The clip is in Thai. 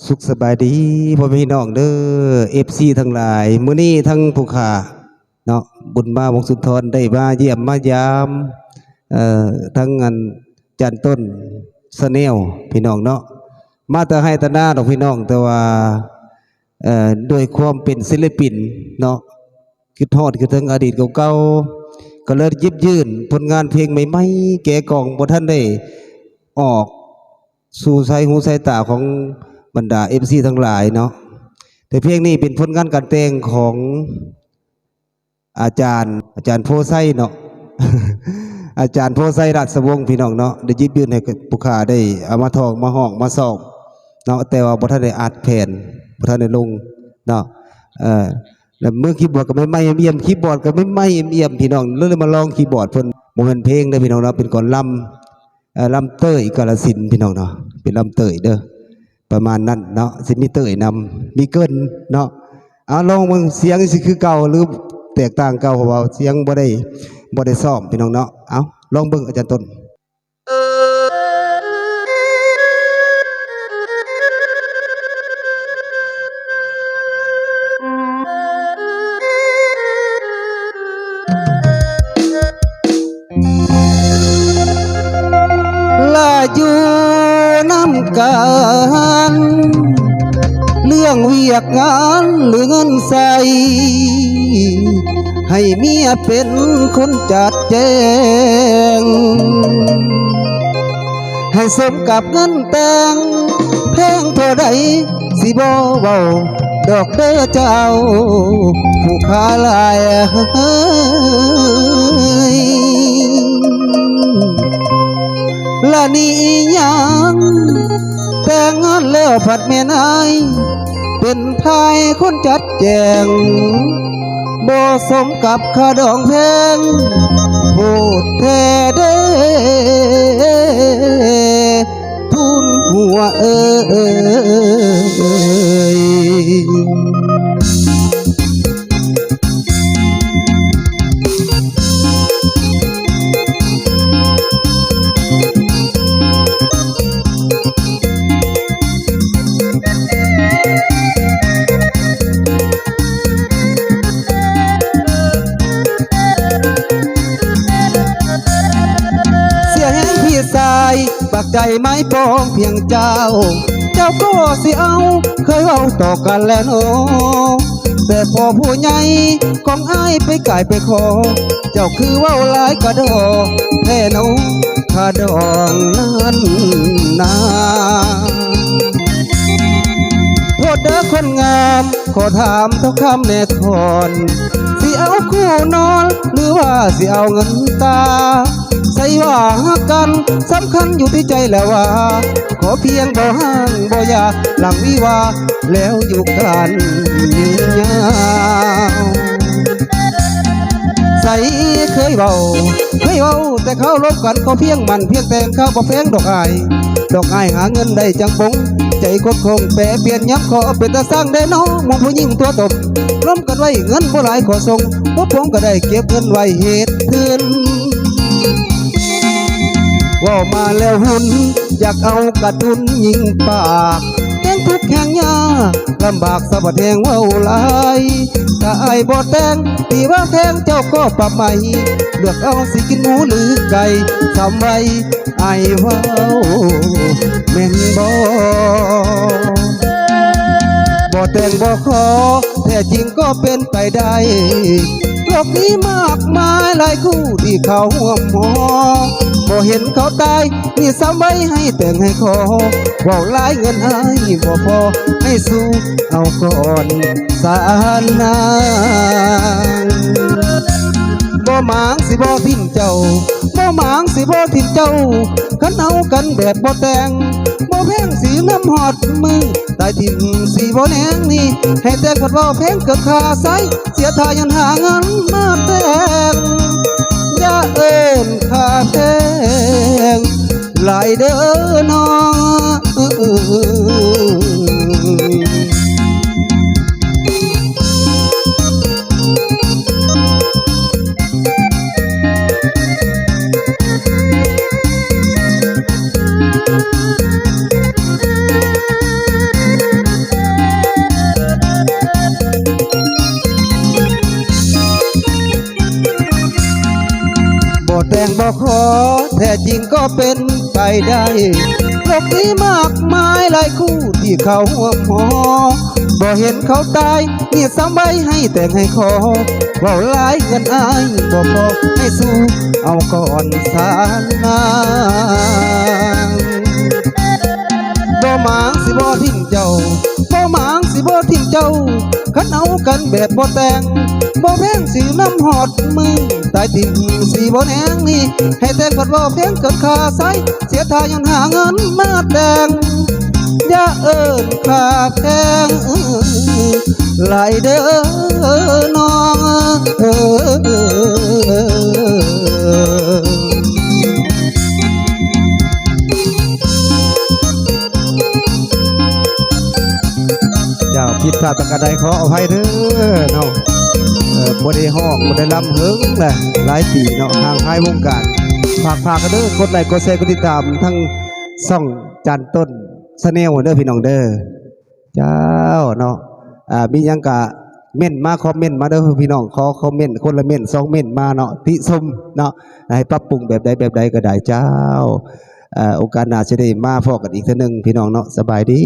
สุขสบายดีพ่อพี่น้องเด้อเอฟซีทั้งหลายมื้อนี้ทั้งผู้ข่าเนาะบุญมาวงสุนทรได้มาเยี่ยมมายามทั้งงานจันต้นสแนลพี่น้องเนาะมาแต่ให้แต่หน้าดอกพี่น้องแต่ว่าด้วยความเป็นศิลปินเนาะคิดทอดคือถึงอดีตเก่าๆก็เลยหยิบยื่นผลงานเพลงใหม่ๆแก่กล่องบ่ทันได้ออกสู่สายหูสายตาของบรรดาเอฟซีทั้งหลายเนาะแต่เพลงนี้เป็นผลงานการแต่งของอาจารย์โพไซเนาะ อาจารย์โพไซราชวงศ์พี่น้องเนาะได้หยิบยื่นให้กับผู้ค้าได้เอามาทองมาห้องมาสอบเนาะแต่ว่าบ่ทันได้อัดแผ่นบ่ทันได้ลงเนาะแล้วเมื่อคีย์บอร์ดก็ไม่เอี่ยมคีย์บอร์ดก็ไม่เอี่ยมพี่น้องเลยมาลองคีย์บอร์ดเพิ่นบ่แม่นเพลงเด้อพี่น้องเนาะเป็นก่อนลำเต้ยกาฬสินธุ์พี่น้องเนาะเป็นลำเต้ยเด้อประมาณนั้นเนาะสิมีเต้ยนำมีเกินเนาะเอาลองมึงเสียงสิคือเก่าหรือแตกต่างเก่าเพราะว่าเสียงบ่ได้ซ้อมพี่น้องเนาะเอาลองเบิ่งอาจารย์ต้นลาอยู่น้ำกันเรื่องเวียกงานหรือเงินใส่ให้เมียเป็นคนจัดแจงให้สมกับเงินแต่งแพงเท่าใดสิบ่เว้าดอกเด้อเจ้าผู้ค้าลายละนี่ยังแต่งงานแล้วผัดแม่นายเป็นทายคนจัดแจงบ่สมกับค่าดองแพงพูดแท้เด้ทุนหัวปักใจไม้ปองเพียงเจ้าก็สิเอาเคยเว้าต่อกันแล้วโนแต่พอผู้ใหญ่ของอ้ายไปไก่ไปขอเจ้าคือเว้าหลายกระดอแท่น้องข้าดองนั้นนาโทษเด้อคนงามขอถามเท่าคำแน่ทอนสิเอาคู่นอนหรือว่าสิเอาเงินตาใส่ว่าหักกันสำคัญอยู่ที่ใจแล้วว่าขอเพียงบ่ห้างบ่ยาหลังวิวาแล้วอยู่กันยืนยาวใส่เคยเบาแต่เขาลบกันขอเพียงมันเพียงแต่งข้าวบ่แพงดอกอายหาเงินได้จังปงใจคดคงแปรเปลี่ยนยับขอเป็นตาสร้างได้น้องมองผู้หญิงตัวตบร่วมกันไว้เงินบ่หลายขอส่งพวกผมก็ได้เก็บเงินไว้เหตุคืนว่ามาแล้วหุ่นอยากเอากระตุนยิงปากแข่งทุกแข่งยาลำบากสะบัดแหงว่าหลายถ้าไอ้บ่แต่งตีว่าแพงเจ้าก็ปรับใหม่เลือกเอาสิกินหมูหรือไก่ทำไว้ไอ้ว่าแม่นบ่แต่งบ่ขอแท้จริงก็เป็นไปได้โลกนี้มากมายหลายคู่ที่เขาห่วงหมอบ่เห็นเขาตายมีซ้ำไว้ให้แต่งให้ขอว่าหลายเงินให้บ่พอให้สู้เอาก่อนสารนางบ่หมางสิบ่ทิ้งเจ้าบ่หมางสิบ่ทิ้งเจ้าคันเอากันแบบบ่แต่งบ่แพงสีน้ำหอดมือตายทิ้งสีบ่แนงนี่ให้แต่งกดว่าแพงเกิดค่าใช้เสียทายันหาเงินมาแต่งอย่าเอิ้นค่าแพงหลายเด้อน้อง บ่ขอแท้จริงก็เป็นไปได้โลกนี้มากมายหลายคู่ที่เขาห่วงหอบ่เห็นเขาตายนี่ซ้ำไว้ให้แต่งให้ขอเว้าหลายเงินอายบ่พอให้สู้เอาก่อนสานนางบ่หมางสิบ่ทิ้งเจ้าบ่หมางสิบ่ทิ้งเจ้าคันเอากันแบบบ่แต่งบ่แพงสิน้ำหอดมือตายทิ้งสิบ่แหนงนี่ให้แต่กดบ่เพียงเกินค่าใช้เสียท่าย้อนหาเงินมาแต่งอย่าเอิ้นค่าแพงหลายเด้อน้องเจ้าผิดพลาดประการใดขออภัยเด้อเนาะบ่ได้ห้องบ่ได้ลำเฮิงแหละหลายปีเนาะห่างหายวงการฝากกันเด้อกดไลค์กดแชร์กดติดตามทั้งช่องจานต้นชาแนลเด้อพี่น้องเด้อเจ้าเนาะมีหยังกะเม่นมาคอมเมนต์มาเด้อพี่น้องขอคอมเมนต์คนละเม่น2เม่นมาเนาะติชมเนาะให้ปรับปรุงแบบใดก็ได้เจ้าโอกาสหน้าจะได้มาพอกันอีกเทื่อนึงพี่น้องเนาะสบายดี